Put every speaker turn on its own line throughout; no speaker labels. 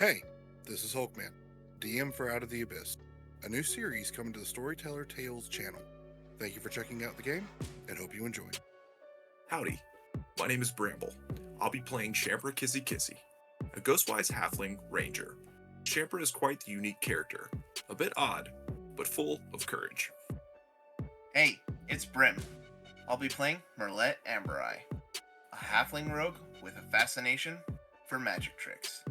Hey, this is Hulkman, DM for Out of the Abyss, a new series coming to the Storyteller Tales channel. Thank you for checking out the game, and hope you enjoy.
Howdy, my name is Bramble. I'll be playing Shampra Kissy Kissy, a ghostwise halfling ranger. Shampra is quite the unique character, a bit odd, but full of courage.
Hey, it's Brim. I'll be playing Merlet Amberai, a halfling rogue with a fascination for magic tricks.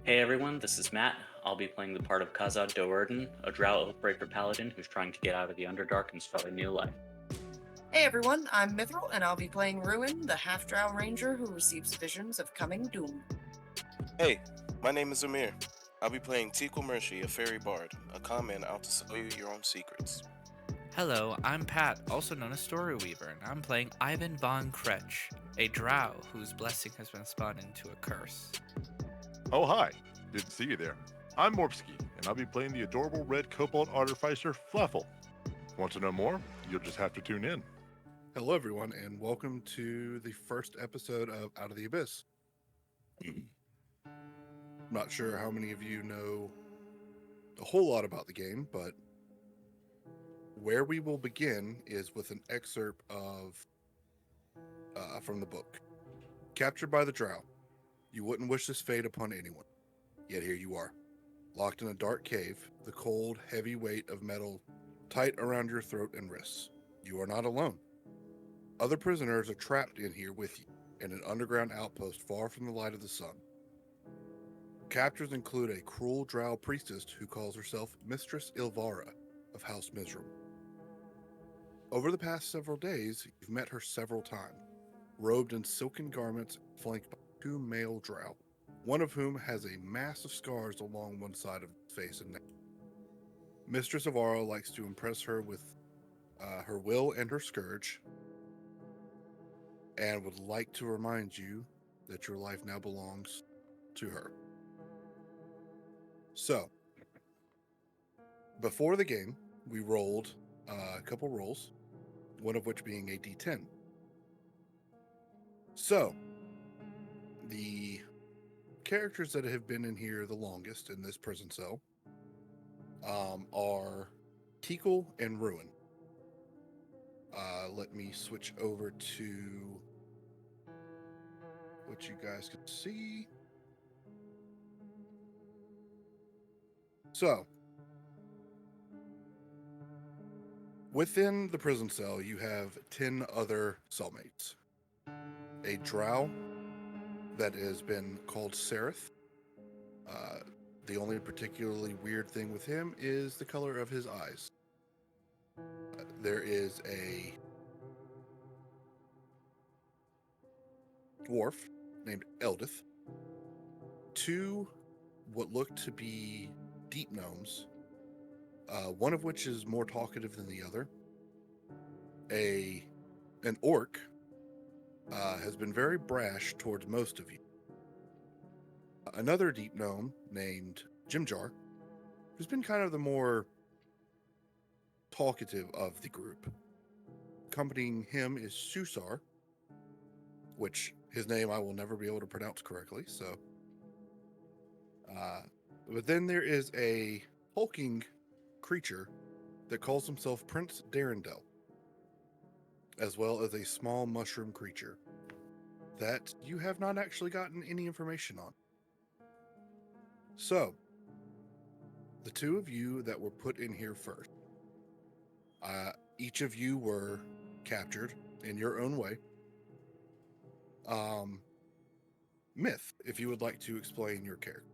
Hey everyone, this is Matt. I'll be playing the part of Kazad Doerden, a Drow Oathbreaker paladin who's trying to get out of the Underdark and start a new life.
Hey everyone, I'm Mithril, and I'll be playing Ruin, the half-drow ranger who receives visions of coming doom.
Hey, my name is Amir. I'll be playing Tikal Mershi, a fairy bard, a con man out to sell you your own secrets.
Hello, I'm Pat, also known as Story Weaver, and I'm playing Ivan von Kretsch, a drow whose blessing has been spun into a curse.
Oh, hi. Good to see you there. I'm Morpsky, and I'll be playing the adorable red kobold artificer Fluffle. Want to know more? You'll just have to tune in.
Hello, everyone, and welcome to the first episode of Out of the Abyss. Not sure how many of you know a whole lot about the game, but where we will begin is with an excerpt from the book. Captured by the Drow. You wouldn't wish this fate upon anyone. Yet here you are, locked in a dark cave, the cold, heavy weight of metal tight around your throat and wrists. You are not alone. Other prisoners are trapped in here with you, in an underground outpost far from the light of the sun. Captors include a cruel drow priestess who calls herself Mistress Ilvara of House Misram. Over the past several days, you've met her several times, robed in silken garments, flanked by two male drow, one of whom has a mass of scars along one side of his face and neck. Mistress Ilvara likes to impress her with her will and her scourge, and would like to remind you that your life now belongs to her. So, before the game, we rolled a couple rolls, one of which being a d10. So, the characters that have been in here the longest in this prison cell are Tikal and Ruin. Let me switch over to what you guys can see. So, within the prison cell, you have 10 other cellmates. A drow that has been called Sereth. The only particularly weird thing with him is the color of his eyes. There is a dwarf named Eldith. Two what look to be deep gnomes, one of which is more talkative than the other. An orc has been very brash towards most of you. Another deep gnome named Jimjar, who's been kind of the more talkative of the group. Accompanying him is Susar, which his name I will never be able to pronounce correctly, so. But then there is a hulking creature that calls himself Prince Darendel, as well as a small mushroom creature that you have not actually gotten any information on. So, the two of you that were put in here first, each of you were captured in your own way. Myth, if you would like to explain your character.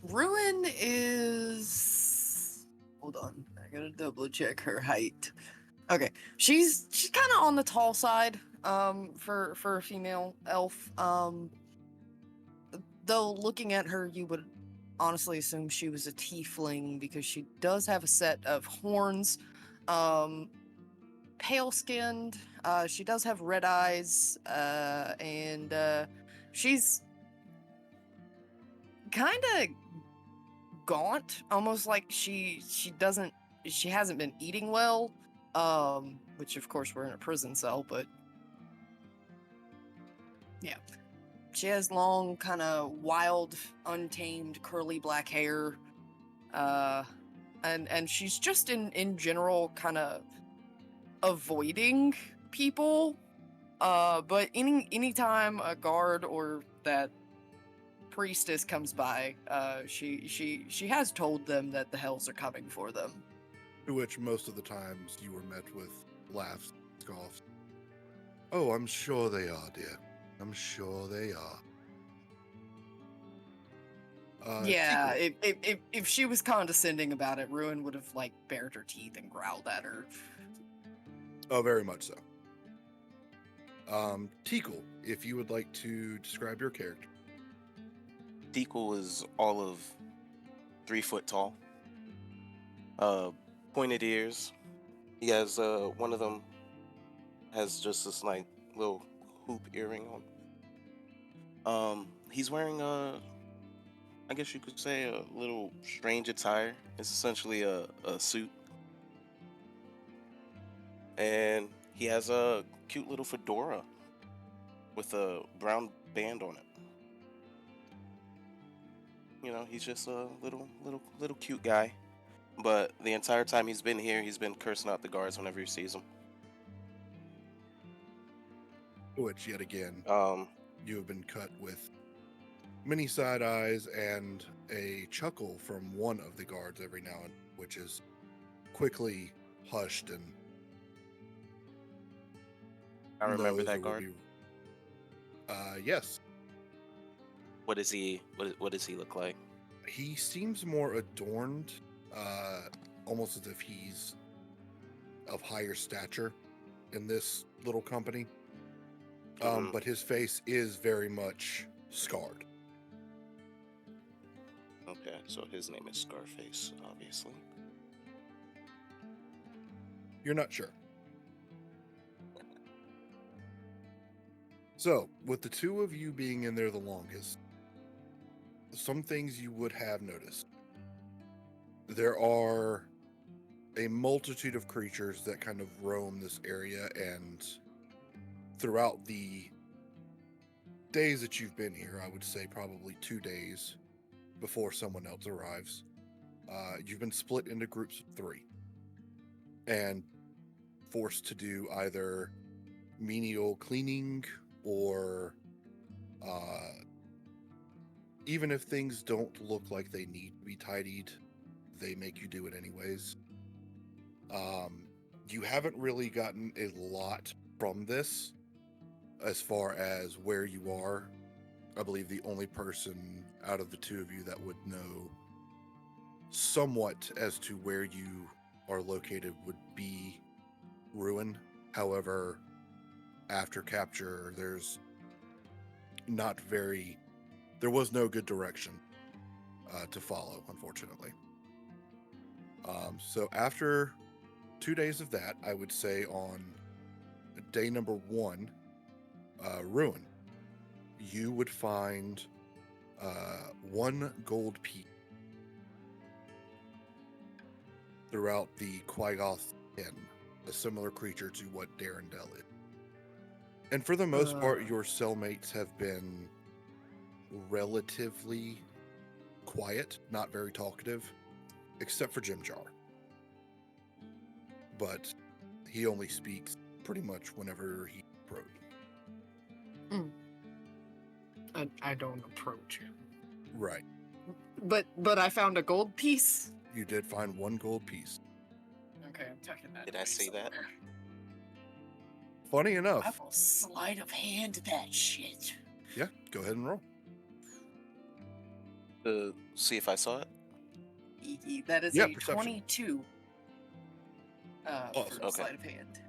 Ruin is... Hold on, I gotta double check her height. Okay, she's kind of on the tall side, for a female elf. Though looking at her, you would honestly assume she was a tiefling because she does have a set of horns. Pale-skinned. She does have red eyes, and she's kind of gaunt, almost like she hasn't been eating well. Which of course we're in a prison cell, but yeah. She has long, kind of wild, untamed, curly black hair. And she's just in general kind of avoiding people. But anytime a guard or that priestess comes by, she has told them that the hells are coming for them.
To which most of the times you were met with laughs, scoffs. Oh, I'm sure they are, dear. I'm sure they are.
Yeah,
Tico,
if she was condescending about it, Ruin would have like bared her teeth and growled at her.
oh, very much so. Tickle, if you would like to describe your character.
Dequel is all of 3 foot tall. Pointed ears. He has one of them has just this like little hoop earring on. He's wearing I guess you could say a little strange attire. It's essentially a suit. And he has a cute little fedora with a brown band on it. You know, he's just a little cute guy. But the entire time he's been here, he's been cursing out the guards whenever he sees them.
Which, yet again,
Um,
you have been cut with many side eyes and a chuckle from one of the guards every now and then, which is quickly hushed and
I remember
knows
that
it will
guard.
yes.
What is he? What does he look like?
He seems more adorned, almost as if he's of higher stature in this little company.
Mhm.
But his face is very much scarred.
Okay, so his name is Scarface, obviously.
You're not sure. So, with the two of you being in there the longest, some things you would have noticed. There are a multitude of creatures that kind of roam this area, and throughout the days that you've been here, I would say probably 2 days before someone else arrives, you've been split into groups of 3 and forced to do either menial cleaning or even if things don't look like they need to be tidied, they make you do it anyways. You haven't really gotten a lot from this as far as where you are. I believe the only person out of the two of you that would know somewhat as to where you are located would be Ruin. However, after capture, there was no good direction to follow, unfortunately. So after 2 days of that, I would say on day number 1, Ruin, you would find 1 gold piece throughout the Quaggoth Inn, a similar creature to what Darendelle is. And for the most part, your cellmates have been relatively quiet, not very talkative, except for Jim Jar. But he only speaks pretty much whenever he approaches.
I don't approach him.
Right.
But I found a gold piece.
You did find 1 gold piece.
Okay, I'm tucking that.
Did I
away
see that?
somewhere.
Funny
I
enough.
will sleight of hand that shit.
Yeah, go ahead and roll.
To see if I saw it.
That is
Yeah,
a
perception.
22.
Awesome.
For
Okay.
sleight of hand.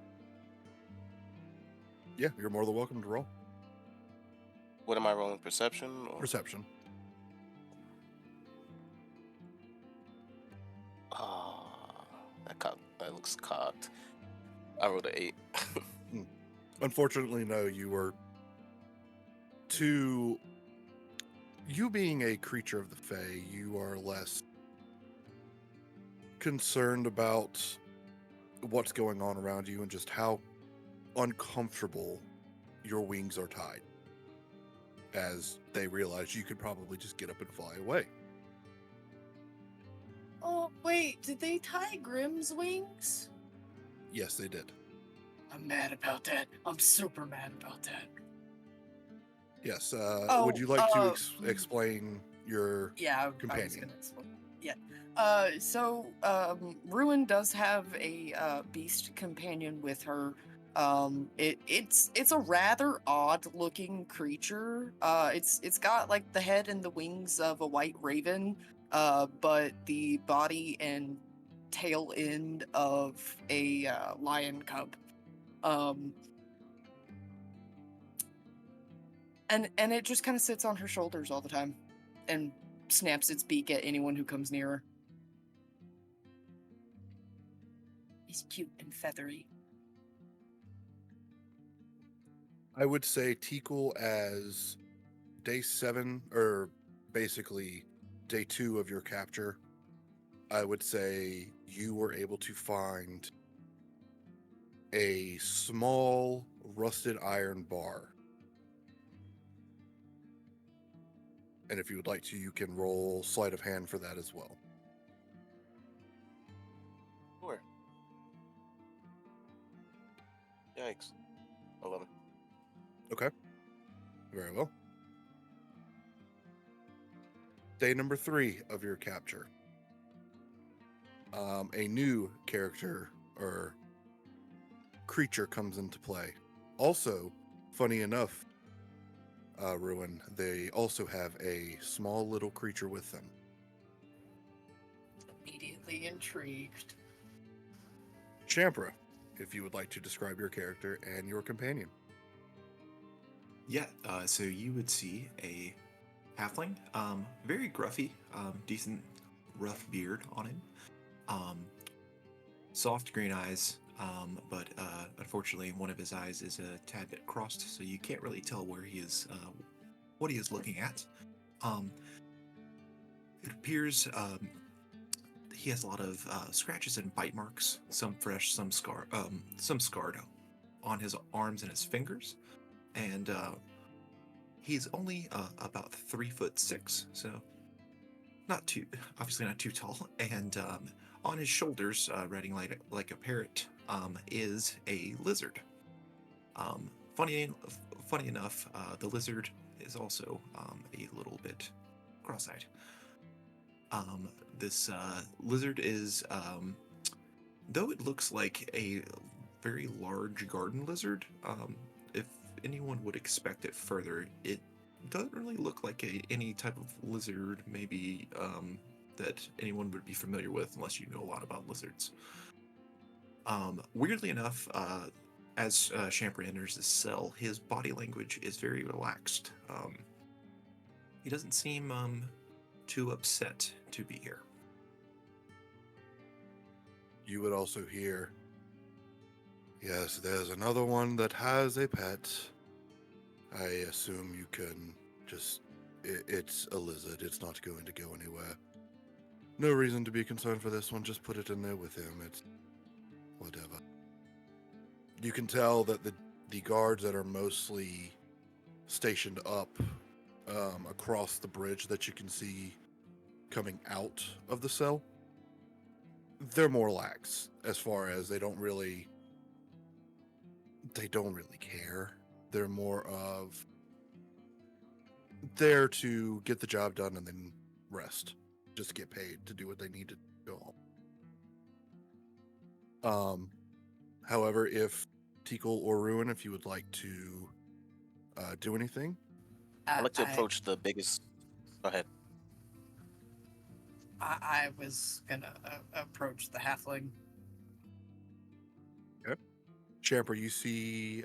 Yeah, you're more than welcome to roll.
What am I rolling? Perception? Or?
Perception.
Ah, that looks cocked. I rolled an 8.
Unfortunately, no, you were too... You being a creature of the Fae, you are less concerned about what's going on around you and just how uncomfortable your wings are tied. as they realize you could probably just get up and fly away.
Oh, wait, did they tie Grimm's wings?
Yes, they did.
I'm mad about that. I'm super mad about that.
Yes.
Oh,
would you like to explain your
Yeah, I was
companion?
gonna explain. Yeah. So Ruin does have a beast companion with her. It's a rather odd looking creature. It's got like the head and the wings of a white raven, but the body and tail end of a lion cub. And it just kind of sits on her shoulders all the time, and snaps its beak at anyone who comes near her. He's cute and feathery.
I would say Tikal as day 7, or basically day 2 of your capture. I would say you were able to find a small rusted iron bar. And if you would like to, you can roll sleight of hand for that as well.
Sure. Yikes. 11.
Okay. Very well. Day number 3 of your capture. A new character or creature comes into play. Also, funny enough, Ruin, they also have a small little creature with them.
Immediately intrigued.
Champra, if you would like to describe your character and your companion.
Yeah, so you would see a halfling, very gruffy, decent rough beard on him, soft green eyes, but unfortunately one of his eyes is a tad bit crossed, so you can't really tell where he is, what he is looking at. It appears he has a lot of scratches and bite marks, some fresh, some scarred on his arms and his fingers, and he's only about 3'6", so obviously not too tall. And on his shoulders, riding like a parrot, is a lizard. Funny enough, the lizard is also a little bit cross-eyed. This lizard is, though it looks like a very large garden lizard, if anyone would expect it further, it doesn't really look like any type of lizard, maybe that anyone would be familiar with unless you know a lot about lizards. Weirdly enough, as Champra enters the cell, his body language is very relaxed. He doesn't seem too upset to be here.
You would also hear, yes, there's another one that has a pet. I assume you can just, it's a lizard. It's not going to go anywhere. No reason to be concerned for this one. Just put it in there with him. It's whatever. You can tell that the guards that are mostly stationed up across the bridge that you can see coming out of the cell, they're more lax as far as they don't really care. They're more of there to get the job done and then rest, just get paid to do what they need to go home. However, if Tikal or Ruin, if you would like to do anything,
I'd like to approach the biggest. Go ahead.
I was gonna approach the halfling.
okay. Champer, you see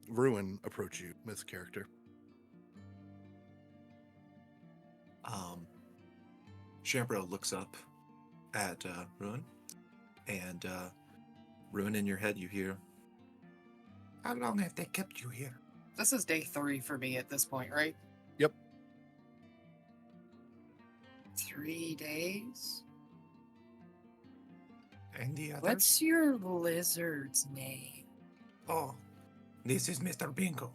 Ruin approach you, Miss Character.
Champra looks up at Ruin, and Ruin, in your head you hear, "How long have they kept you here?"
This is day 3 for me at this point, right?
Yep.
3 days?
And the others?
What's your lizard's name?
Oh, this is Mr. Bingo.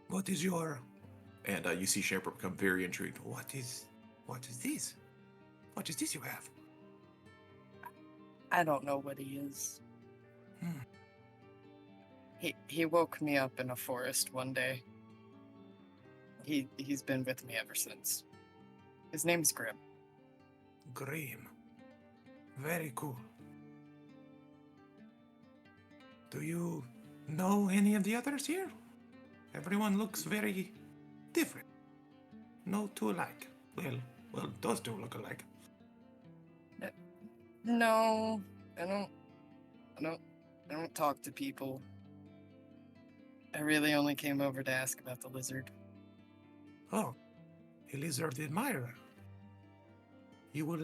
What is your... And you see Shamper become very intrigued. What is this? What is this you have?
I don't know what he is.
Hmm.
He woke me up in a forest one day. He's been with me ever since. His name's Grim.
Grim. Very cool. Do you know any of the others here? Everyone looks very different. No two alike. Well, those two look alike.
No, I don't talk to people. I really only came over to ask about the lizard.
Oh, a lizard admirer. You will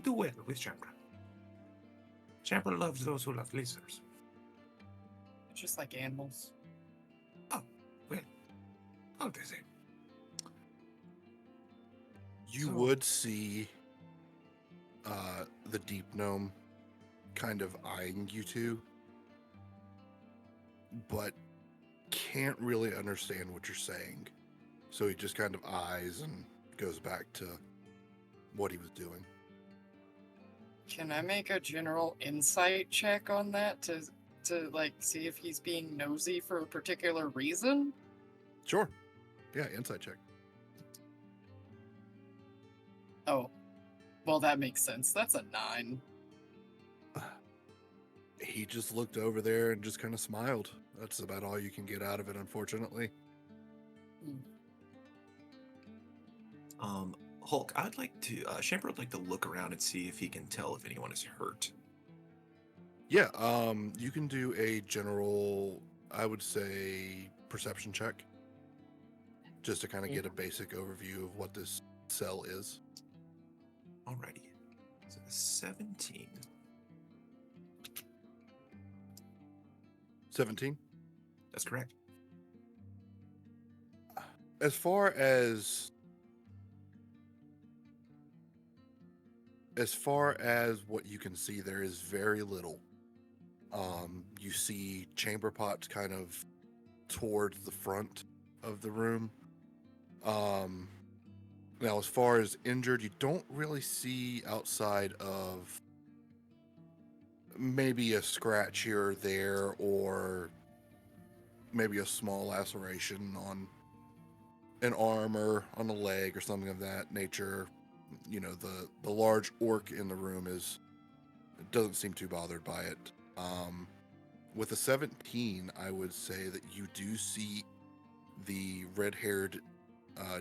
do well with Shamper. Shamper loves those who love lizards.
Just like animals.
Oh, well, all the same.
You
So-
would see the deep gnome kind of eyeing you two, but can't really understand what you're saying. So he just kind of eyes and goes back to what he was doing.
Can I make a general insight check on that to like see if he's being nosy for a particular reason?
Sure. Yeah, insight check.
Oh, well, that makes sense. That's a 9.
He just looked over there and just kind of smiled. That's about all you can get out of it, unfortunately.
Hulk, I'd like to, Shamper would like to look around and see if he can tell if anyone is hurt.
Yeah, you can do a general, I would say, perception check. Just to kind of get a basic overview of what this cell is.
Alrighty. So 17.
17?
That's correct.
As far as what you can see, there is very little. You see chamber pots kind of towards the front of the room. Now, as far as injured, you don't really see outside of maybe a scratch here or there, or maybe a small laceration on an arm or on a leg or something of that nature. You know, the large orc in the room doesn't seem too bothered by it. With a 17, I would say that you do see the red-haired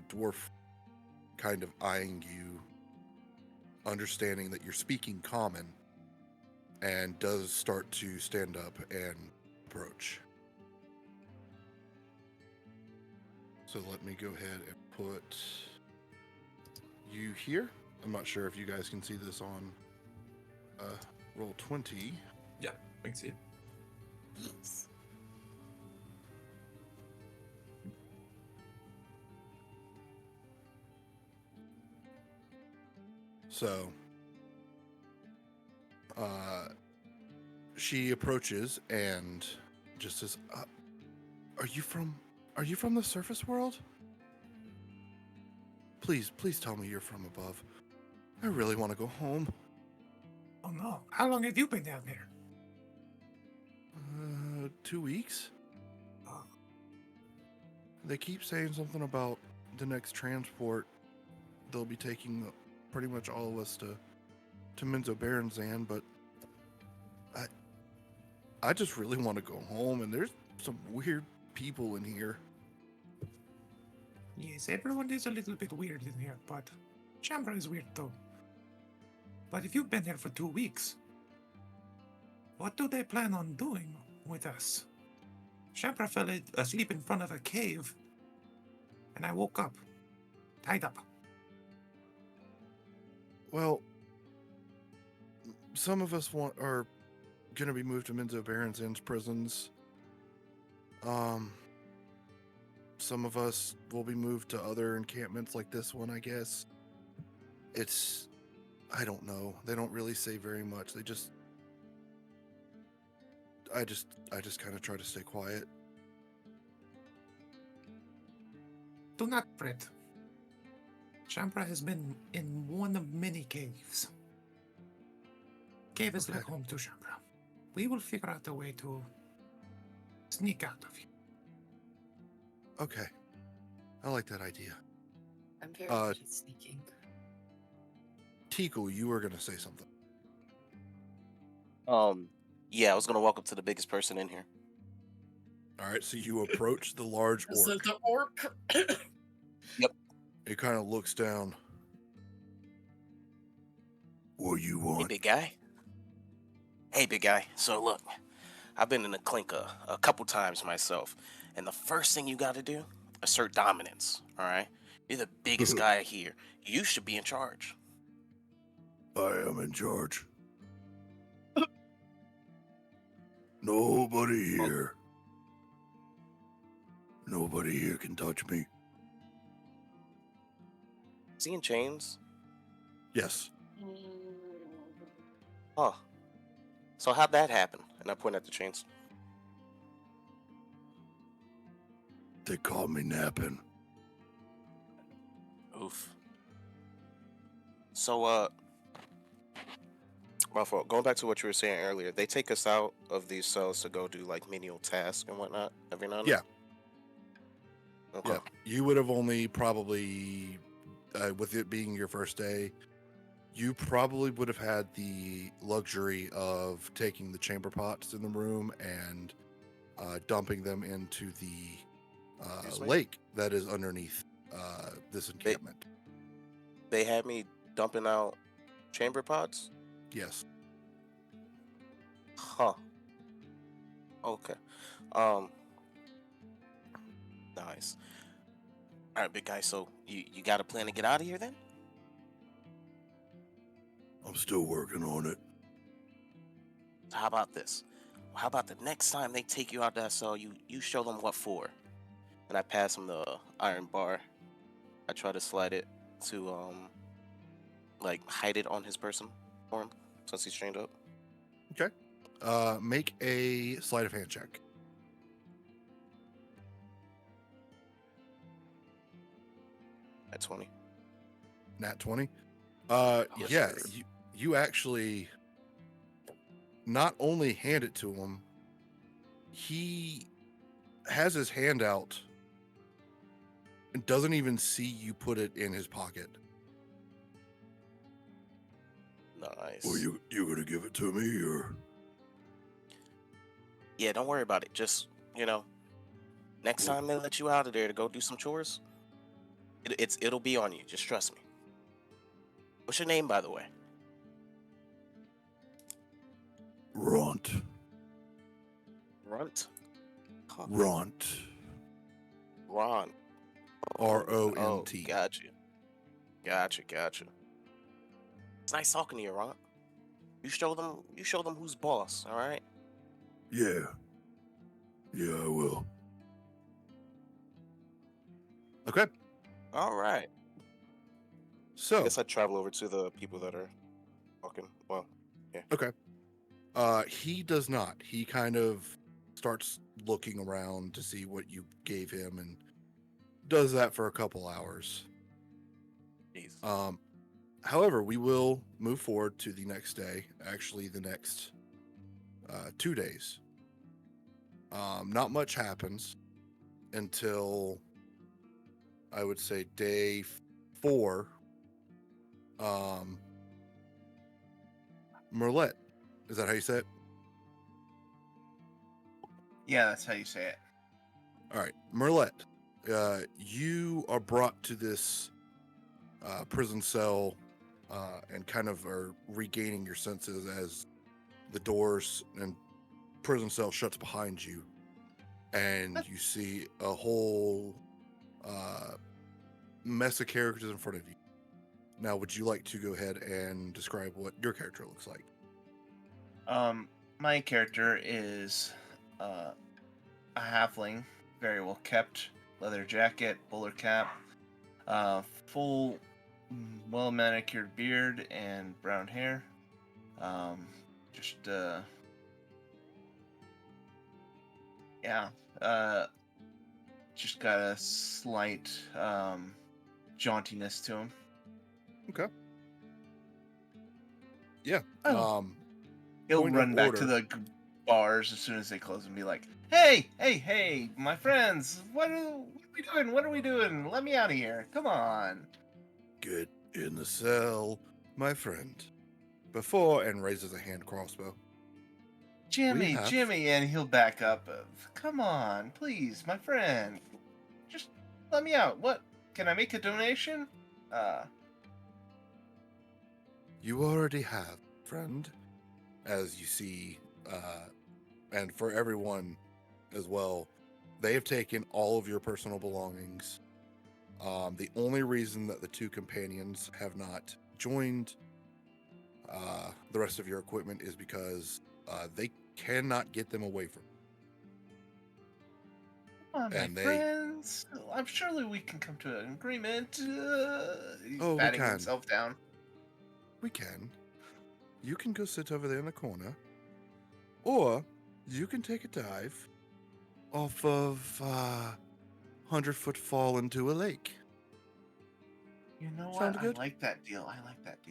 dwarf kind of eyeing you, understanding that you're speaking common, and does start to stand up and approach. So let me go ahead and put you here. I'm not sure if you guys can see this on roll 20.
Yeah, I can see it.
So she approaches and just says, are you from the surface world? Please tell me you're from above. I really want to go home.
Oh no, how long have you been down there?
2 weeks?
Oh.
They keep saying something about the next transport. They'll be taking pretty much all of us to Menzo Baranzan, but I just really want to go home, and there's some weird people in here.
Yes, everyone is a little bit weird in here, but Shamper is weird too. But if you've been here for 2 weeks, what do they plan on doing with us? Shamper fell asleep in front of a cave, and I woke up, tied up.
Well, some of us are going to be moved to Menzo Baranzan's prisons. Some of us will be moved to other encampments like this one, I guess. I don't know. They don't really say very much. I just kind of try to stay quiet.
Do not fret. Shambra has been in one of many caves. Cave is like
Okay.
home to Shambra. We will figure out a way to sneak out of here.
Okay. I like that idea.
I'm very
Uh,
good at sneaking.
Tiku, you were gonna say something.
Yeah, I was gonna walk up to the biggest person in here.
All right, so you approach the large
Is
orc.
it the orc?
He kind of looks down. What you
Hey,
want?
big guy. Hey, big guy. So look, I've been in the clink a couple times myself, and the first thing you got to do, assert dominance. All right, you're the biggest guy here. You should be in charge.
I am in charge. Nobody here. Nobody here can touch me.
Is he in chains?
Yes.
Huh. So how'd that happen? And I point at the chains.
They caught me napping.
Oof. So, my fault. Going back to what you were saying earlier, they take us out of these cells to go do like menial tasks and whatnot every now and then? Okay.
Yeah. You would have only probably, with it being your first day, you probably would have had the luxury of taking the chamber pots in the room and dumping them into the
Excuse me?
lake that is underneath this encampment.
They had me dumping out chamber pods?
Yes.
Huh. Okay. Nice. All right, big guy. So you got a plan to get out of here then?
I'm still working on it.
So how about this? How about the next time they take you out that cell, you show them what for? And I pass him the iron bar. I try to slide it to like hide it on his person for him since he's trained up.
Make a sleight of hand check.
At 20.
Nat 20.
Yes,
Yeah,
sir.
you actually not only hand it to him, he has his hand out and doesn't even see you put it in his pocket.
Nice.
Well, you gonna give it to me, or
Yeah, don't worry about it. Just, next
Well-
time they let you out of there to go do some chores, it'll be on you. Just trust me. What's your name, by the way?
Runt?
Runt? Huh.
Runt.
Ron.
RONT.
Oh, gotcha. It's nice talking to you, Ron. You show them who's boss, all right?
Yeah, I will. Okay,
All right. I
so
guess I travel over to the people that are talking. Well,
he does not. He kind of starts looking around to see what you gave him and does that for a couple hours.
jeez.
However, we will move forward to the next day, actually the next 2 days. Not much happens until I would say day 4. Merlet, is that how you say it?
Yeah, that's how you say it.
All right, Merlet, you are brought to this prison cell and kind of are regaining your senses as the doors and prison cell shuts behind you, and you see a whole mess of characters in front of you. Now, would you like to go ahead and describe what your character looks like?
My character is a halfling, very well kept, leather jacket, bowler cap, full, well manicured beard and brown hair. just got a slight jauntiness to him.
Yeah.
Oh. He'll
point of
run back to
order.
the bars as soon as they close and be like, hey, my friends, what are we doing? What are we doing? Let me out of here. Come on.
Get in the cell, my friend. Before, and raises a hand crossbow.
Jimmy,
have-
and he'll back up. Come on, please, my friend. Just let me out. What? Can I make a donation?
You already have, friend. As you see, and for everyone as well, they have taken all of your personal belongings. The only reason that the two companions have not joined the rest of your equipment is because they cannot get them away from.
Come on,
And
my
they-
friends. I'm surely we can come to an agreement. He's
Oh, we
patting
can.
himself down.
We can. You can go sit over there in the corner, or you can take a dive off of 100-foot fall into a lake.
You know
Sound
what?
good?
I like that deal.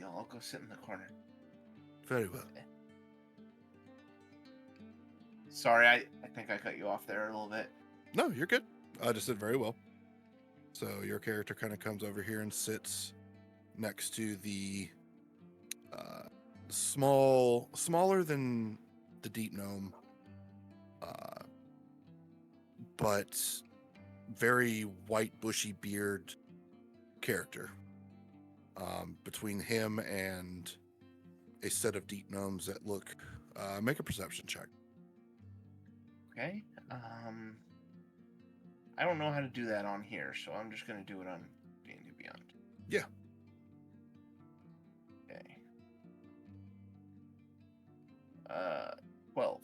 I'll go sit in the corner.
Very well.
Sorry, I think I cut you off there a little bit.
No, you're good. I just did very well. So your character kind of comes over here and sits next to the smaller than the deep gnome, but very white bushy beard character. Between him and a set of deep gnomes that look, make a perception check.
Okay. I don't know how to do that on here, so I'm just gonna do it on D&D Beyond.
Yeah.
Okay. 12.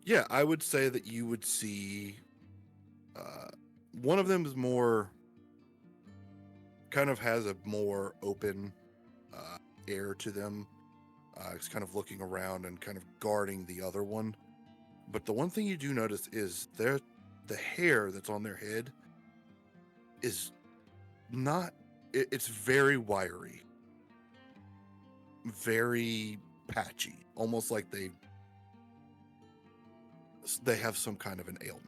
Yeah, I would say that you would see one of them is more kind of has a more open air to them. It's kind of looking around and kind of guarding the other one. But the one thing you do notice is the hair that's on their head is not, it's very wiry, very patchy, almost like they have some kind of an ailment.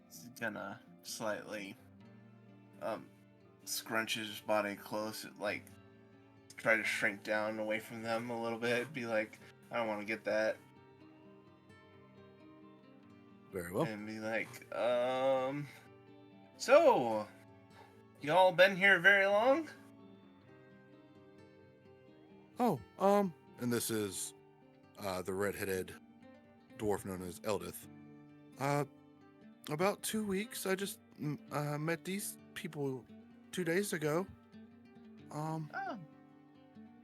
He's gonna slightly scrunch his body close, like try to shrink down away from them a little bit, be like, I don't want to get that.
Very well.
And be like, so, y'all been here very long?
Oh, and this is the red-headed dwarf known as Eldith. About 2 weeks. I just met these people 2 days ago.
Oh,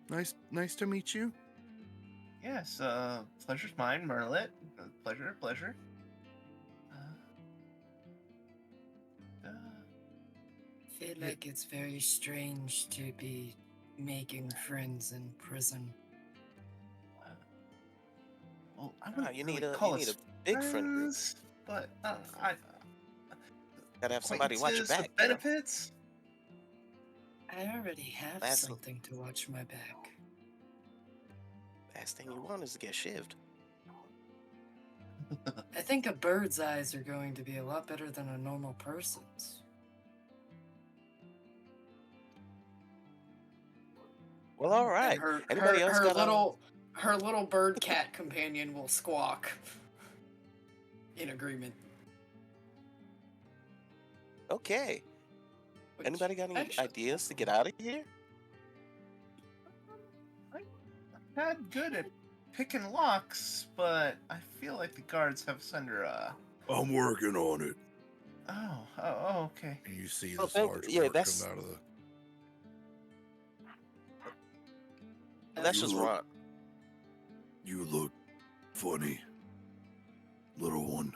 Nice to meet you.
yes, pleasure's mine, Merlet. Pleasure.
Feel like it's very strange to be making friends in prison.
Well, I
Ah,
wouldn't
you
really
need a
call
you need
us
a big friend group.
friends, but
Gotta have somebody watch your
acquaintances with
back. You know?
benefits.
I already have
Last-
something to watch my back.
Last thing you want is to get shivved.
I think a bird's eyes are going to be a lot better than a normal person's.
Well, all right.
And her,
Anybody
her,
else
her
got
her little bird cat companion will squawk in agreement.
Okay.
which
Anybody got any
actually-
ideas to get out of here?
Not good at picking locks, but I feel like the guards have us under
I'm working on it.
Oh, okay.
And you see
Oh,
this large
yeah,
orc
that's-
come out of the.
Well, that's just
Look.
Ron.
You look funny, little one.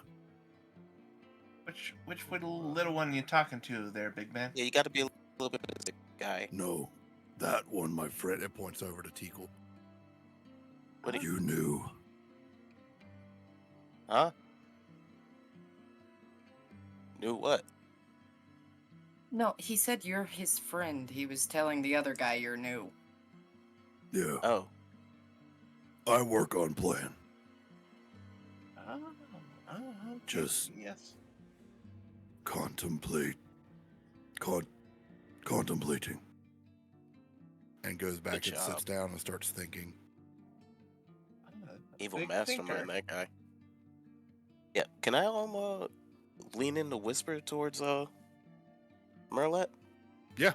Which little one you talking to there, big man?
Yeah, you got to be a little bit of a guy.
No, that one, my friend. It points over to Teakle.
What do
You knew.
Huh? Do what?
No, he said you're his friend. He was telling the other guy you're new.
Yeah,
Oh,
I work on plan.
Oh, okay,
Just-
yes.
Contemplate. Contemplating. And goes back and sits
job.
down and starts thinking.
evil
Big
mastermind,
thinker.
that guy. Yeah, can I lean in to whisper towards Merlet?
Yeah.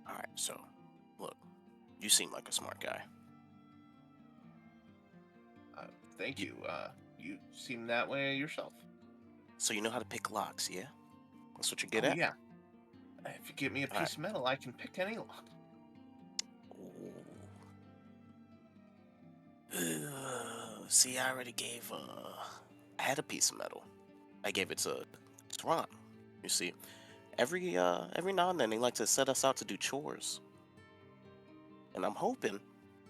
All right, so look, you seem like a smart guy.
Thank you. You seem that way yourself.
So you know how to pick locks, yeah? That's what you're good
Oh,
at.
yeah. If you give me a
Alright.
piece of metal, I can pick any lock.
Ooh. See, I already gave. I had a piece of metal. I gave it to Ron. You see, every now and then they like to set us out to do chores, and I'm hoping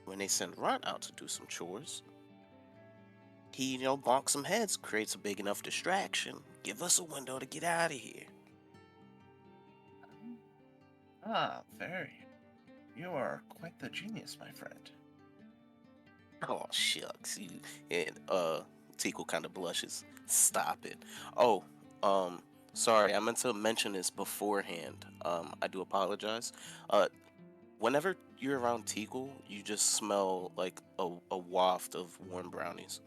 when they send Ron out to do some chores, he bonks some heads, creates a big enough distraction, give us a window to get out of here.
Ah, very. You are quite the genius, my friend.
Oh shucks, you and Tico kind of blushes. Stop it. Oh, sorry, I meant to mention this beforehand. I do apologize. Whenever you're around Tico, you just smell like a waft of warm brownies.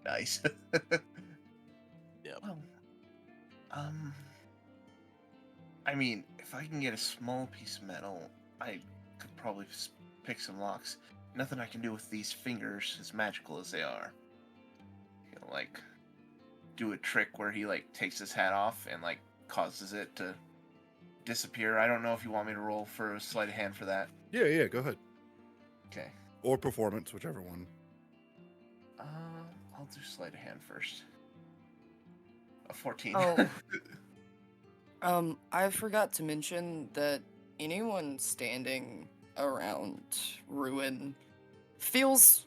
Nice.
Yep.
Well, I mean, if I can get a small piece of metal, I could probably pick some locks. Nothing I can do with these fingers, as magical as they are. Like, do a trick where he, like, takes his hat off and, like, causes it to disappear. I don't know if you want me to roll for a sleight of hand for that.
Yeah, go ahead.
Okay.
Or performance, whichever one.
I'll do sleight of hand first. A 14.
Oh. I forgot to mention that anyone standing around Ruin feels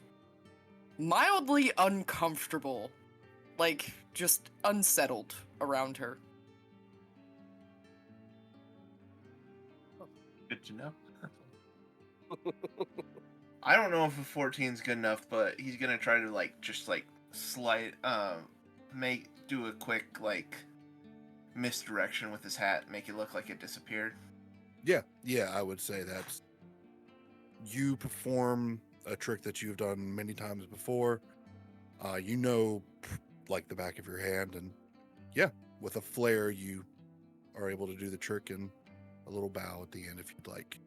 mildly uncomfortable. Like, just unsettled around her.
Good to know. I don't know if a 14 is good enough, but he's gonna try to do a quick misdirection with his hat, make it look like it disappeared.
Yeah, I would say that's. You perform a trick that you've done many times before. Like the back of your hand, and yeah, with a flare, you are able to do the trick and a little bow at the end if you'd like.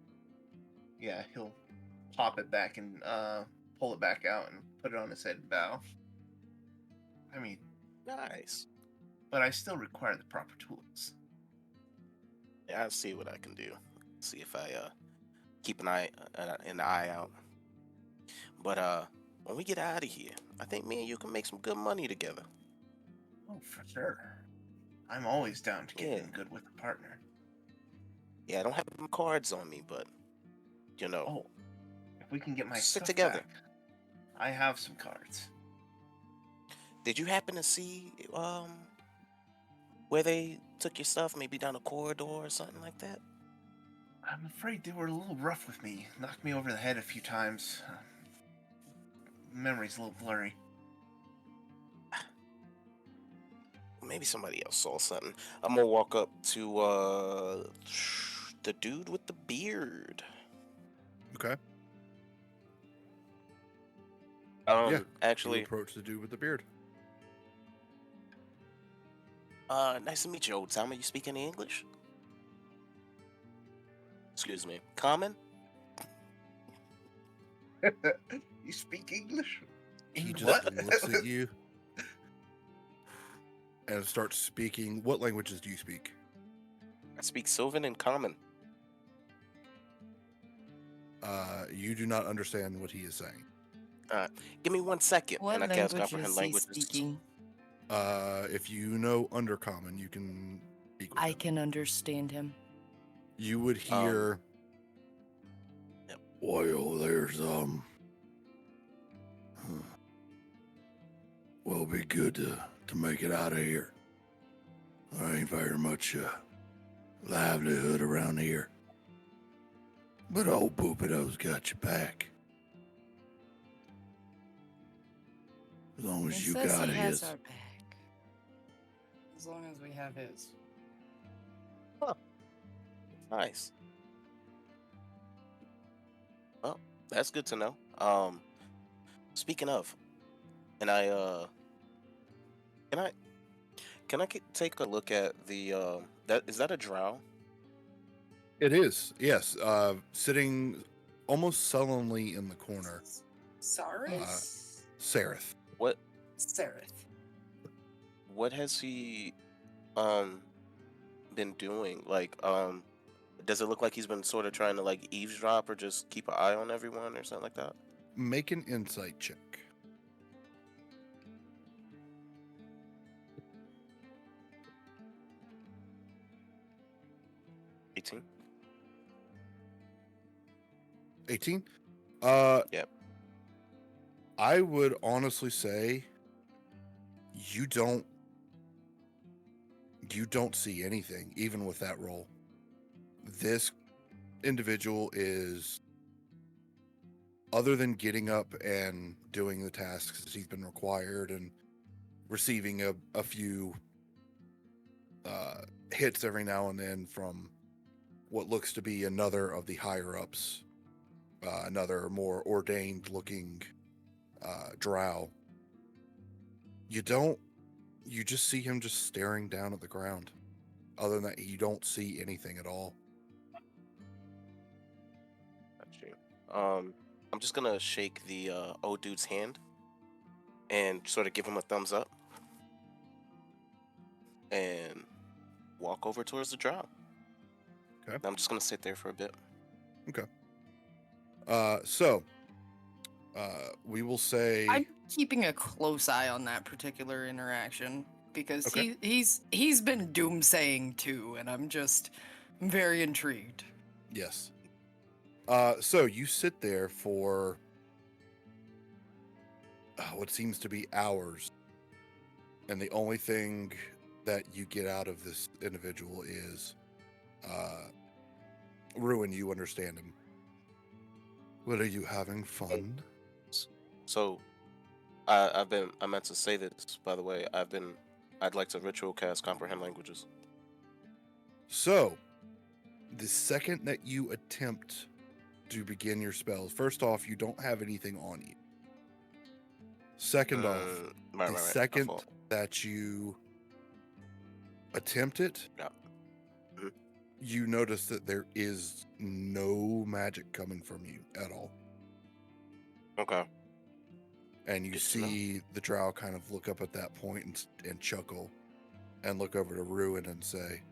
Yeah, he'll pop it back and pull it back out and put it on his head and bow. I mean,
Nice.
but I still require the proper tools.
Yeah, I'll see what I can do. See if I keep an eye out. But when we get out of here, I think me and you can make some good money together.
Oh, for sure. I'm always down to get
Yeah.
in good with a partner.
Yeah, I don't have my cards on me, but
Oh, if we can get my
Sit
stuff
together.
back, I have some cards.
Did you happen to see where they took your stuff? Maybe down a corridor or something like that?
I'm afraid they were a little rough with me. Knocked me over the head a few times. Memory's a little blurry.
Maybe somebody else saw something. I'm gonna walk up to the dude with the beard.
Okay.
Yeah.
You
Actually,
approach the dude with the beard.
nice to meet you, old timer. You speak any English? Excuse me. Common?
You speak English?
He just
What?
looks at you and starts speaking. What languages do you speak?
I speak Sylvan and Common.
You do not understand what he is saying.
Give me 1 second,
What
and I cast
language
comprehend
is he
languages.
speaking?
If you know Undercommon, you can speak with
I
him.
can understand him.
You would hear.
Yep.
Well, there's Well, it'll be good to make it out of here. There ain't very much livelihood around here. But old Boopido's got your back. As long as
He
you
says
got
he has
his.
our back. As long as we have his.
Nice. Well, that's good to know. Speaking of, and can I take a look at the that is that a drow?
It is, yes. Sitting almost sullenly in the corner.
Saris?
Sareth.
What
Sarith.
what has he been doing? Like does it look like he's been sort of trying to like eavesdrop or just keep an eye on everyone or something like that?
Make an insight check.
18.
18?
Yep.
I would honestly say you don't see anything, even with that roll. This individual is, other than getting up and doing the tasks that he's been required and receiving a few hits every now and then from what looks to be another of the higher ups, another more ordained looking drow. You just see him just staring down at the ground. Other than that, you don't see anything at all.
Got you. I'm just gonna shake the old dude's hand and sort of give him a thumbs up and walk over towards the drow.
Okay.
I'm just gonna sit there for a bit.
So we will say
I'm keeping a close eye on that particular interaction because
Okay.
he's been doomsaying too, and I'm very intrigued.
yes. So you sit there for what seems to be hours, and the only thing that you get out of this individual is ruin. You understand him. What, are you having fun?
So I meant to say this, by the way. I'd like to ritual cast comprehend languages.
So the second that you attempt to begin your spells, first off, you don't have anything on you. Second off,
Right.
the
I
second
thought-
that you attempt it,
Yeah. Mhm.
you notice that there is no magic coming from you at all.
Okay.
And you
Good to know.
see the drow kind of look up at that point and chuckle and look over to Ruin and say,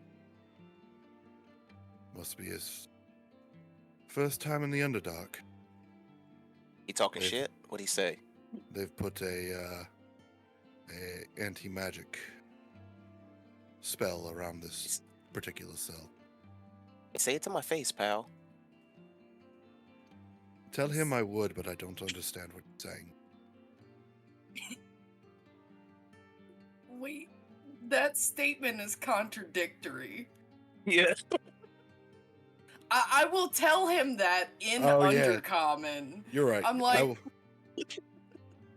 must be his first time in the Underdark.
He talking
They've-
shit? What'd he say?
They've put a anti-magic spell around this particular cell.
Say it to my face, pal.
Tell him I would, but I don't understand what you're saying.
Wait, that statement is contradictory.
Yeah.
I will tell him that in
Oh, yeah.
Undercommon.
You're right.
I'm
I
like,
will-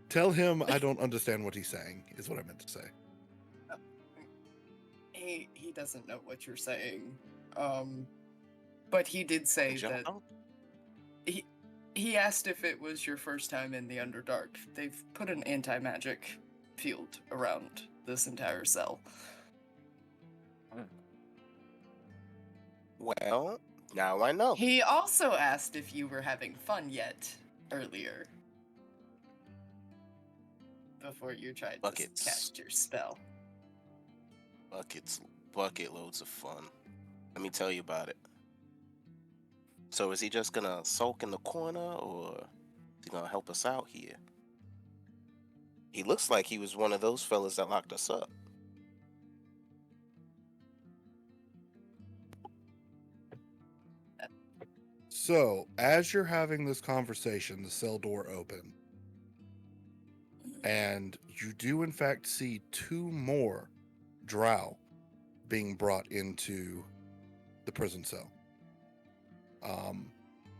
Tell him I don't understand what he's saying, is what I meant to say.
he doesn't know what you're saying. But he did say that he asked if it was your first time in the Underdark. They've put an anti-magic field around this entire cell.
Well, now I know.
He also asked if you were having fun yet earlier. Before you tried
Buckets.
to cast your spell.
Bucket loads of fun. Let me tell you about it. So is he just gonna sulk in the corner, or is he gonna help us out here? He looks like he was one of those fellas that locked us up.
So, as you're having this conversation, the cell door opens. And you do, in fact, see 2 more Drow being brought into the prison cell.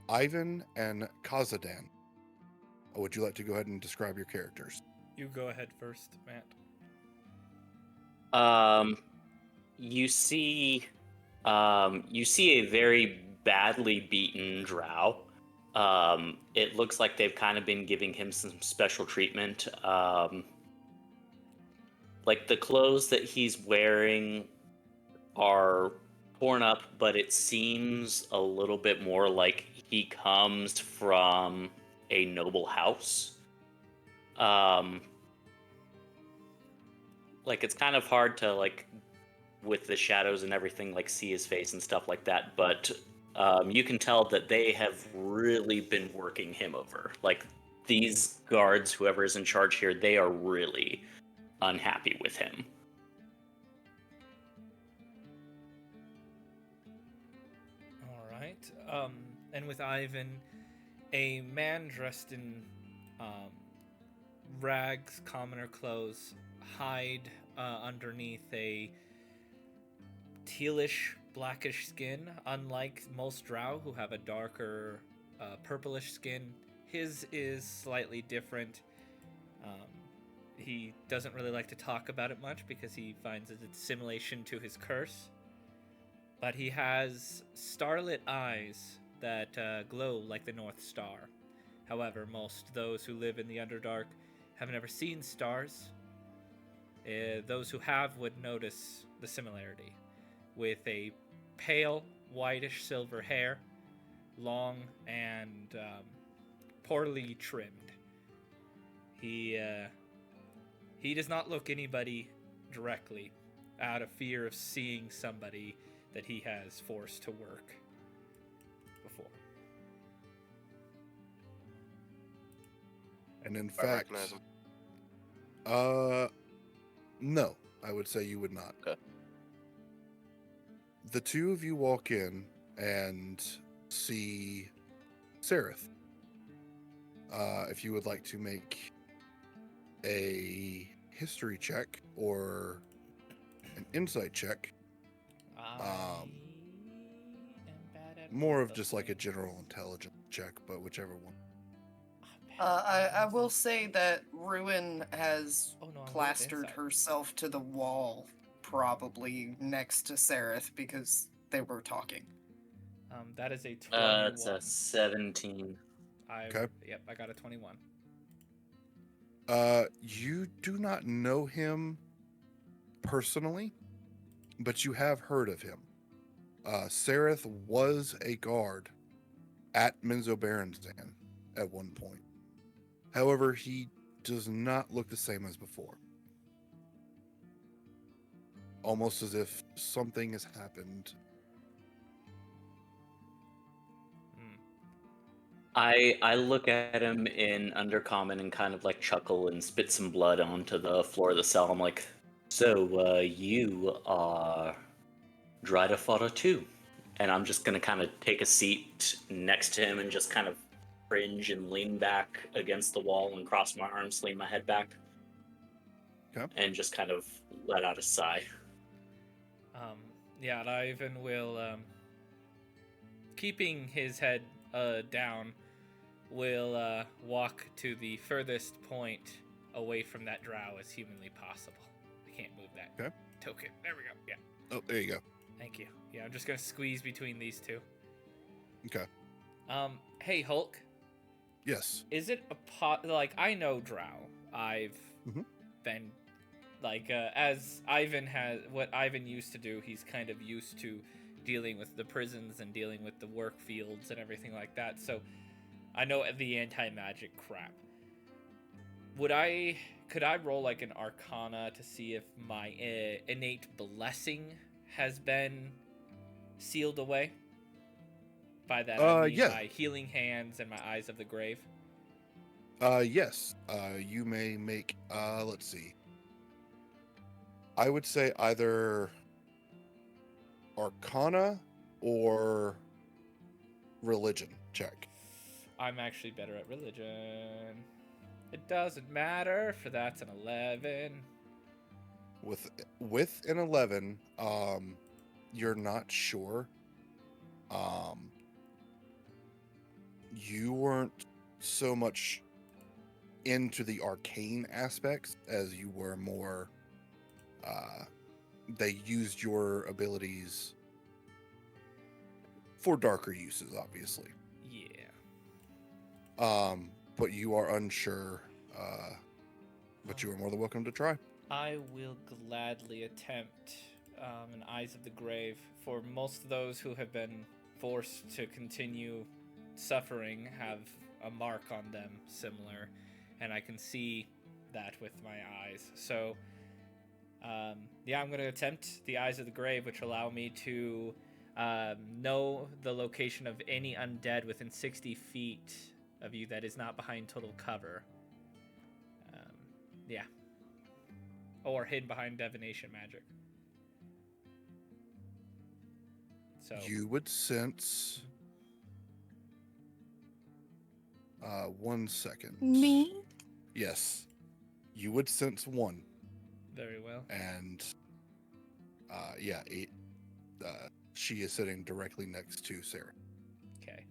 Ivan and Kazadan. Would you like to go ahead and describe your characters?
You go ahead first, Matt.
You see a very badly beaten Drow. It looks like they've kind of been giving him some special treatment. Like the clothes that he's wearing are torn up, but it seems a little bit more like he comes from a noble house. Like it's kind of hard to like with the shadows and everything like see his face and stuff like that, but you can tell that they have really been working him over. Like these guards, whoever is in charge here, they are really unhappy with him.
All right. And with Ivan, a man dressed in rags, commoner clothes, hide underneath a tealish, blackish skin. Unlike most Drow, who have a darker, purplish skin, his is slightly different. He doesn't really like to talk about it much because he finds it a simulation to his curse. But he has starlit eyes that glow like the North Star. However, most those who live in the Underdark have never seen stars. Those who have would notice the similarity. With a pale, whitish silver hair, long and poorly trimmed. He does not look anybody directly out of fear of seeing somebody that he has forced to work before.
And in
I
fact,
recognize him.
no, I would say you would not.
Okay.
The 2 of you walk in and see Sereth. If you would like to make a history check or an insight check,
I am bad at
more
both
of just like a
them.
general intelligence check, but whichever one.
I will say that Ruin has
Oh, no, I'm good at
plastered
insight.
herself to the wall, probably next to Sereth, because they were talking.
That is a 21.
It's a 17.
Okay.
Yep, I got a 21.
You do not know him personally, but you have heard of him. Sereth was a guard at Menzoberranzan at one point. However, he does not look the same as before. Almost as if something has happened.
I look at him in Undercommon and kind of like chuckle and spit some blood onto the floor of the cell. I'm like, so you are Dryda Fodder too. And I'm just gonna kind of take a seat next to him and just kind of cringe and lean back against the wall and cross my arms, lean my head back.
Okay.
And just kind of let out a sigh.
Yeah, Ivan will, keeping his head down, will walk to the furthest point away from that drow as humanly possible. I can't move that
Okay.
token. There we go. Yeah.
Oh, there you go.
Thank you. Yeah, I'm just gonna squeeze between these 2.
Okay.
Hey Hulk,
Yes.
is it like I know Drow? I've
Mhm.
been like as Ivan has what Ivan used to do. He's kind of used to dealing with the prisons and dealing with the work fields and everything like that. So I know the anti-magic crap. Could I roll like an Arcana to see if my innate blessing has been sealed away? By that I mean
yeah.
my healing hands and my eyes of the grave.
Yes. You may make, let's see. I would say either Arcana or religion check.
I'm actually better at religion. It doesn't matter, for that's an 11.
With an 11, you're not sure. You weren't so much into the arcane aspects as you were more. They used your abilities for darker uses, obviously.
Yeah.
But you are unsure. But you are more than welcome to try.
I will gladly attempt an Eyes of the Grave. For most of those who have been forced to continue suffering have a mark on them similar, and I can see that with my eyes. So, yeah, I'm going to attempt the Eyes of the Grave, which allow me to know the location of any undead within 60 feet of you that is not behind total cover. Yeah. Or hid behind divination magic. So
You would sense. 1 second.
Me?
Yes. You would sense one.
very well.
And yeah, she is sitting directly next to Sarah.
Okay.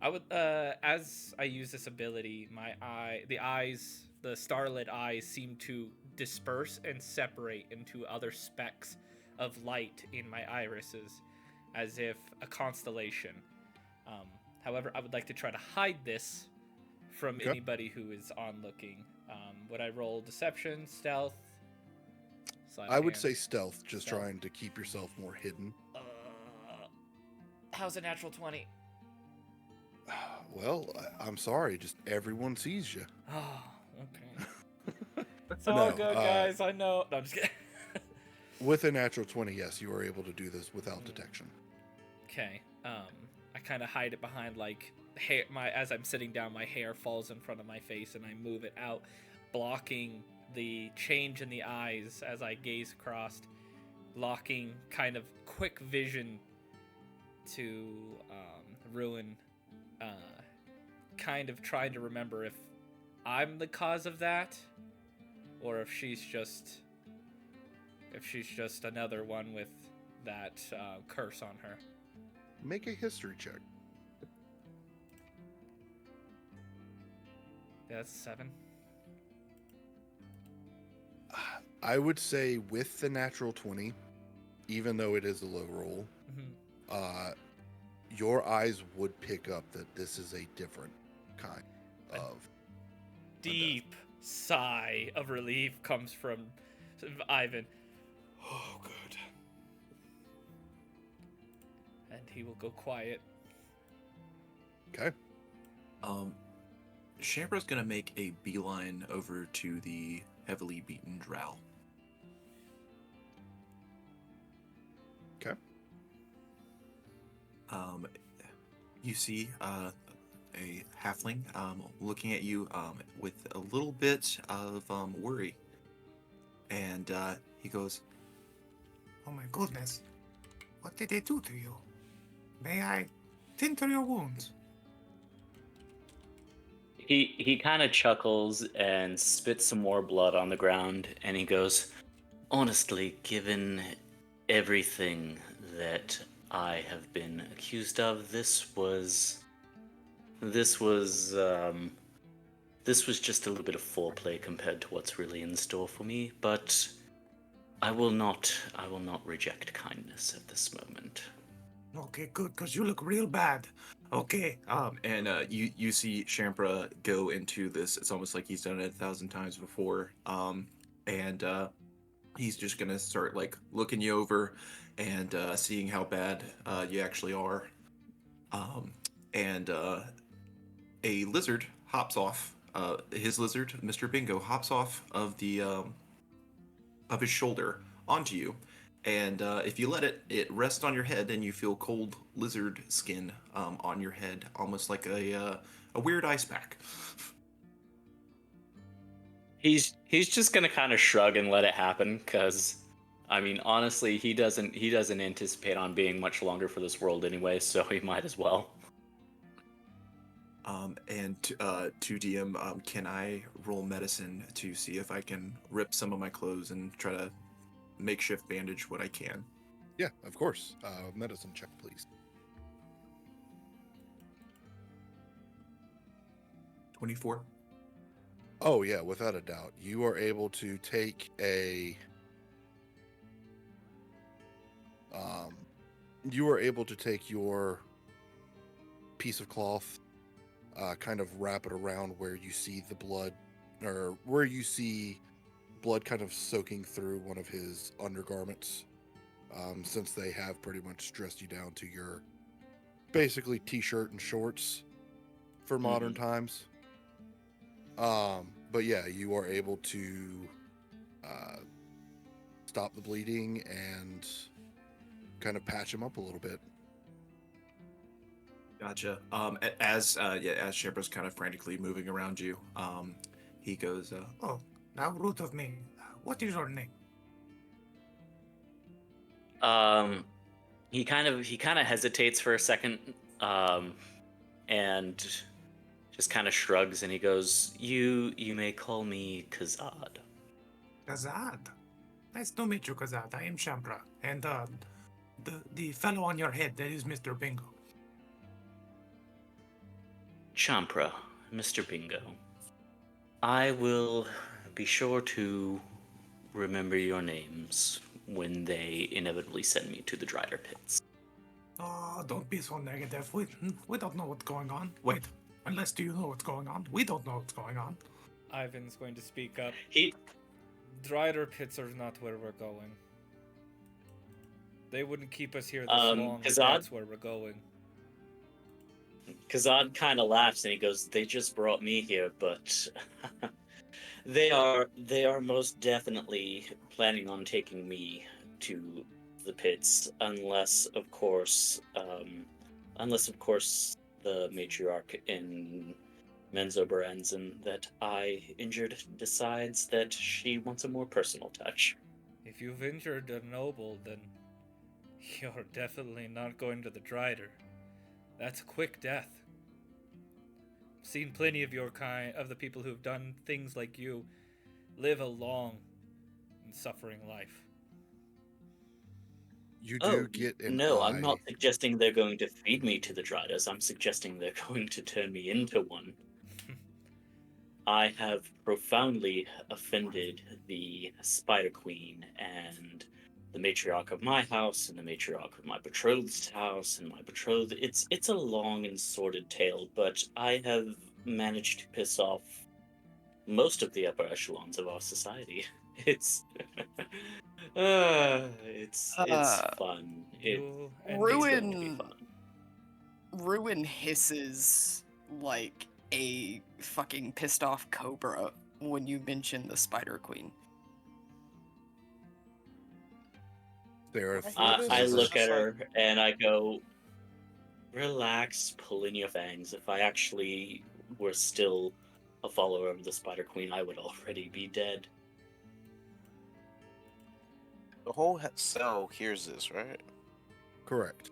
I would as I use this ability, the starlit eyes seem to disperse and separate into other specks of light in my irises, as if a constellation. However, I would like to try to hide this from
Okay.
anybody who is onlooking. Would I roll deception, stealth? Sleight of
I would
hand?
say stealth, just
Stealth.
trying to keep yourself more hidden.
How's a natural 20?
Well, I'm sorry, just everyone sees you.
Oh, okay. It's all
No,
good, guys. I know. No, I'm just kidding.
With a natural 20, yes, you are able to do this without detection.
Okay. I kind of hide it behind like hair. As I'm sitting down, my hair falls in front of my face, and I move it out, blocking the change in the eyes as I gaze across, locking kind of quick vision to ruin. Kind of trying to remember if I'm the cause of that, or if she's just another one with that curse on her.
Make a history check.
Yeah, that's 7.
I would say with the natural 20, even though it is a low roll,
Mm-hmm.
Your eyes would pick up that this is a different kind of
Deep sigh of relief comes from Ivan. Oh, good. And he will go quiet.
Okay.
Shambra's gonna make a beeline over to the heavily beaten Drow.
Okay.
You see a halfling looking at you with a little bit of worry, and he goes,
Oh my goodness. What did they do to you? May I tend to your wounds?
He kind of chuckles and spits some more blood on the ground, and he goes, "Honestly, given everything that I have been accused of, this was just a little bit of foreplay compared to what's really in store for me. But I will not reject kindness at this moment."
Okay, good, because you look real bad. Okay,
and you see Shambra go into this. It's almost like he's done it 1,000 times before. And he's just gonna start like looking you over and seeing how bad you actually are. And a lizard hops off. His lizard, Mr. Bingo, hops off of the of his shoulder onto you. And if you let it rests on your head, and you feel cold lizard skin on your head, almost like a weird ice pack.
He's just gonna kind of shrug and let it happen, because, I mean, honestly, he doesn't anticipate on being much longer for this world anyway, so he might as well.
And to DM, can I roll medicine to see if I can rip some of my clothes and try to makeshift bandage what I can?
Yeah, of course. Medicine check, please.
24.
Oh yeah, without a doubt. You are able to take your piece of cloth, kind of wrap it around where you see the blood, or where you see blood kind of soaking through one of his undergarments, since they have pretty much dressed you down to your basically t-shirt and shorts for modern times. But yeah, you are able to stop the bleeding and kind of patch him up a little bit.
Gotcha. As Shepard's kind of frantically moving around you, he goes,
Oh, now root of me. What is your name?
He kind of hesitates for a second, and just kind of shrugs, and he goes, "You may call me Kazad."
Kazad. Nice to meet you, Kazad. I am Shampra. And the fellow on your head, that is Mr. Bingo.
Champra, Mr. Bingo. I will be sure to remember your names when they inevitably send me to the Drider Pits.
Oh, don't be so negative. We don't know what's going on. Wait, unless do you know what's going on? We don't know what's going on.
Ivan's going to speak up.
He
Drider Pits are not where we're going. They wouldn't keep us here this long if
Kazad?
that's where we're going.
Kazad kind of laughs and he goes, "They just brought me here, but they are most definitely planning on taking me to the pits, unless of course the matriarch in Menzoberranzan that I injured decides that she wants a more personal touch."
If you've injured a noble, then you're definitely not going to the Drider. That's a quick death. I've seen plenty of your kind, of the people who've done things like you, live a long and suffering life.
You do get an
no,
eye.
I'm not suggesting they're going to feed me to the Driders. I'm suggesting they're going to turn me into one. I have profoundly offended the Spider Queen and the matriarch of my house and the matriarch of my betrothed's house and my betrothed. It's a long and sordid tale, but I have managed to piss off most of the upper echelons of our society. It's it's fun.
You and
It's going to be
Ruin
fun.
Ruin hisses like a fucking pissed off cobra when you mention the Spider Queen.
There are
I look at her and I go, "Relax, pull in your fangs. If I actually were still a follower of the Spider Queen, I would already be dead."
The whole cell hears this, right?
correct.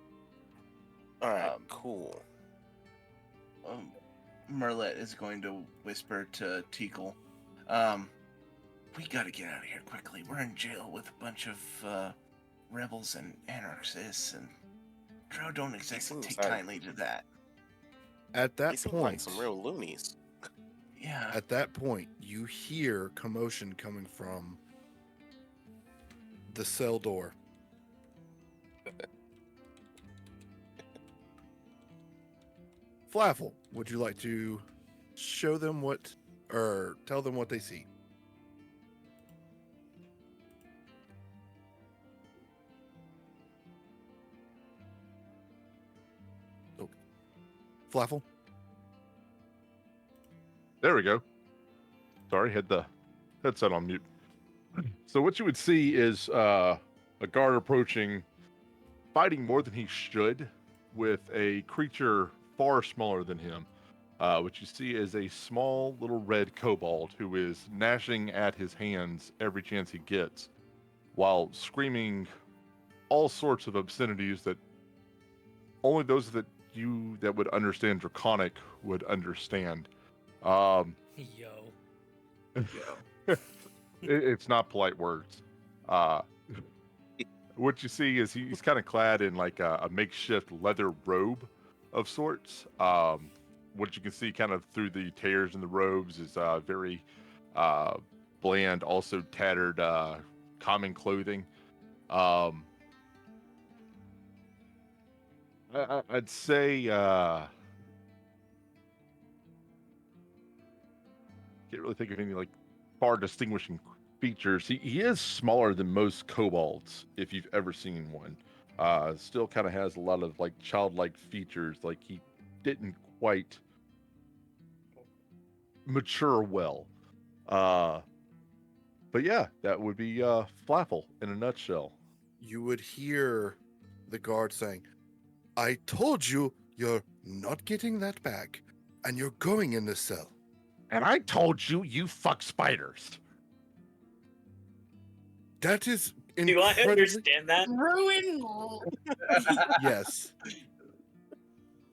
All right,
Um,
cool.
Merlet is going to whisper to Teakle, we gotta get out of here quickly. We're in jail with a bunch of rebels and anarchists, and Drow don't exactly
seems
take
like-
kindly to that.
At
They
that
seem
point,
like some real loonies.
Yeah.
at that point, you hear commotion coming from the cell door. Flaffle, would you like to show them what, or tell them what they see? Oh, Flaffle?
There we go. Sorry, had the headset on mute. So what you would see is a guard approaching, fighting more than he should, with a creature far smaller than him. What you see is a small little red kobold who is gnashing at his hands every chance he gets, while screaming all sorts of obscenities that only those that you that would understand Draconic would understand. Um,
Yo.
it's not polite words. Uh, what you see is he's kind of clad in like a makeshift leather robe of sorts. What you can see kind of through the tears in the robes is very bland, also tattered common clothing. I'd say can't really think of any like far distinguishing features. He is smaller than most kobolds, if you've ever seen one. Still kind of has a lot of like childlike features, like he didn't quite mature well. But yeah, that would be Flaffle in a nutshell.
You would hear the guard saying, I told you you're not getting that back, and you're going in the cell.
And I told you, you fuck spiders.
That is
Do I
incredibly...
understand that?
Ruin.
Yes.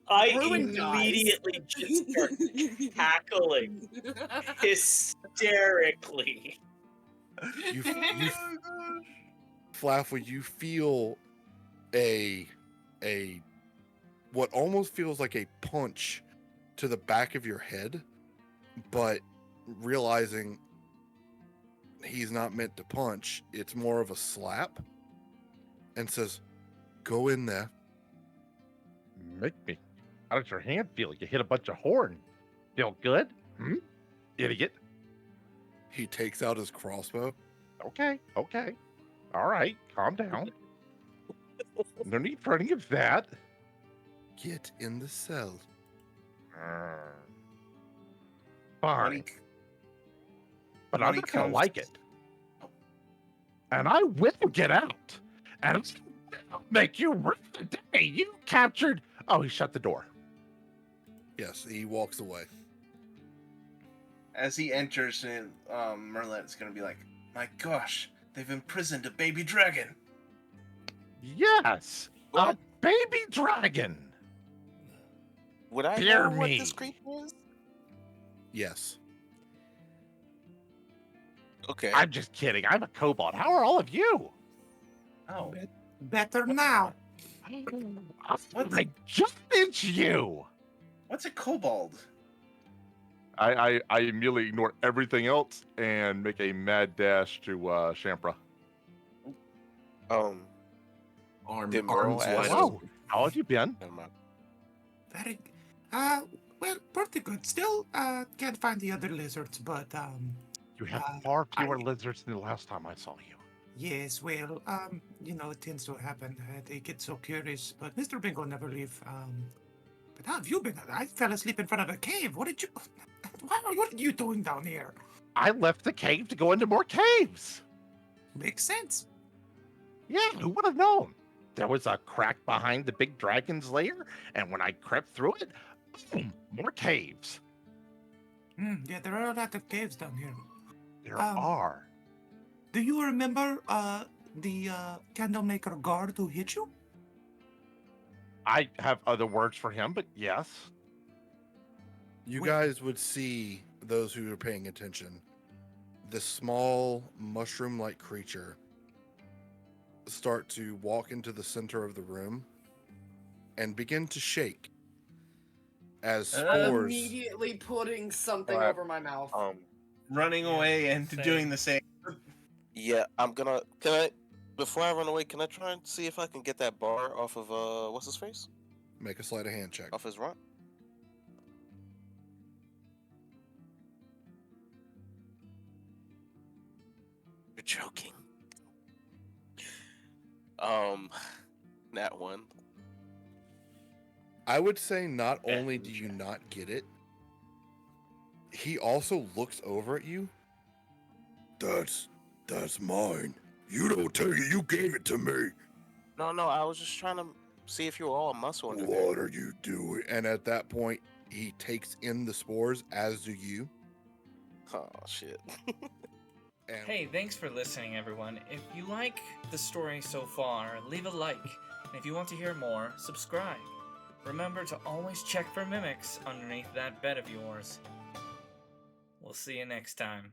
I
Ruin guys.
immediately just start cackling hysterically.
You Flaffle, you feel a what almost feels like a punch to the back of your head, but realizing he's not meant to punch, it's more of a slap, and says, go in there.
Make me. How does your hand feel? You hit a bunch of horn. Feel good? Idiot.
He takes out his crossbow.
Okay. All right, calm down. No need for any of that.
Get in the cell.
Fine. But I'm
when he
not gonna
comes-
like it. And I will get out. And I'll make you rue the day you captured. Oh, he shut the door.
Yes, he walks away.
As he enters, Merlin's gonna be like, "My gosh, they've imprisoned a baby dragon."
Yes, a baby dragon.
Would I
Hear
know what
me.
this creature is?
Yes.
Okay.
I'm just kidding. I'm a kobold. How are all of you?
Oh,
Better now.
I just into you.
what's a kobold?
I immediately ignore everything else and make a mad dash to Shampra.
Did Merle
Arms
ask-
wide
Wow,
open.
how have you been?
Never mind.
Very, well, pretty good. Still, can't find the other lizards, but,
You have
Uh,
far fewer
I-
lizards than the last time I saw you.
yes, well, it tends to happen. They get so curious, but Mr. Bingo never leave. But how have you been? I fell asleep in front of a cave. What are you doing down here?
I left the cave to go into more caves.
Makes sense.
Yeah, who would have known? There was a crack behind the big dragon's lair, and when I crept through it, boom, more caves.
Yeah, there are a lot of caves down here.
There
Um,
are.
Do you remember, the, candlemaker guard who hit you?
I have other words for him, but yes.
You
Wait.
guys would see, those who are paying attention, this small mushroom-like creature start to walk into the center of the room and begin to shake as spores.
Immediately putting something
Alright.
over my mouth.
Running
Yeah,
away and
same.
doing the same.
Yeah, before I run away, can I try and see if I can get that bar off of, what's his face?
Make a sleight of hand check.
Off his rump? You're joking. That one.
I would say not
Yeah,
only do you not get it, he also looks over at you. That's mine. You don't take it. You gave it to me.
No, I was just trying to see if you were all a muscle under there.
What are you doing? And at that point, he takes in the spores, as do you.
Oh, shit.
And
Hey, thanks for listening, everyone. If you like the story so far, leave a like. And if you want to hear more, subscribe.
remember to always check for mimics underneath that bed of yours. We'll see you next time.